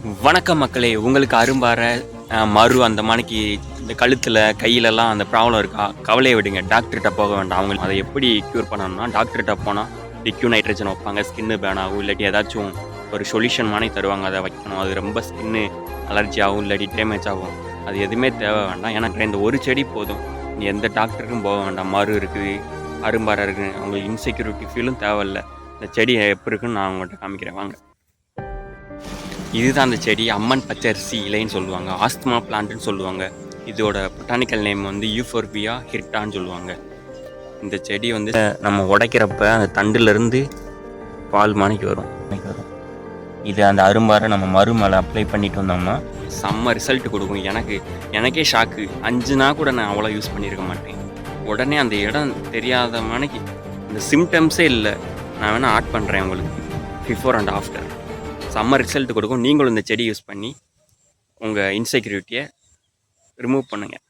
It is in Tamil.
வணக்கம் மக்களே, உங்களுக்கு அரும்பாறை, மரு அந்த மாணிக்கு இந்த கழுத்தில் கையிலலாம் அந்த ப்ராப்ளம் இருக்கா? கவலையை விடுங்க, டாக்டர்கிட்ட போக வேண்டாம். அவங்க அதை எப்படி க்யூர் பண்ணணும்னா, டாக்டர்கிட்ட போனால் லிக்யூ நைட்ரஜன் வைப்பாங்க, ஸ்கின்னு பேன் ஆகும். இல்லாட்டி ஏதாச்சும் ஒரு சொல்யூஷன் மாதிரி தருவாங்க, அதை வைக்கணும். அது ரொம்ப ஸ்கின்னு அலர்ஜி ஆகும், இல்லாட்டி டேமேஜ் ஆகும். அது எதுவுமே தேவை வேண்டாம். ஏன்னா இந்த ஒரு செடி போதும். நீ எந்த டாக்டருக்கும் போக வேண்டாம். மரு இருக்குது, அரும்பாறை இருக்குது, உங்களுக்கு இன்செக்யூரிட்டி ஃபீலும் தேவையில்லை. இந்த செடி எப்படி இருக்குன்னு நான் உங்கள்கிட்ட காமிக்கிறேன் வாங்க. இதுதான் அந்த செடி. அம்மன் பச்சரிசி இலைன்னு சொல்லுவாங்க, ஆஸ்துமா பிளான்ட்னு சொல்லுவாங்க. இதோட பொட்டானிக்கல் நேம் வந்து யூஃபோர்பியா ஹிர்டான்னு சொல்லுவாங்க. இந்த செடி வந்து நம்ம உடைக்கிறப்ப அந்த தண்டுலேருந்து பால் மாணிக்கு வரும். இது அந்த அரும்பாறை நம்ம மறு மேலே அப்ளை பண்ணிட்டு வந்தோம்னா செம்ம ரிசல்ட் கொடுக்கும். எனக்கே ஷாக்கு. 5 நாள் கூட நான் அவ்வளோ யூஸ் பண்ணியிருக்க மாட்டேன். உடனே அந்த இடம் தெரியாத மாணிக்கு இந்த சிம்டம்ஸே இல்லை. நான் வேணால் ஆட் பண்ணுறேன் உங்களுக்கு, பிஃபோர் அண்ட் ஆஃப்டர். செம்ம ரிசல்ட் கொடுக்கும். நீங்களும் இந்த செடி யூஸ் பண்ணி உங்கள் இன்செக்யூரிட்டியை ரிமூவ் பண்ணுங்கள்.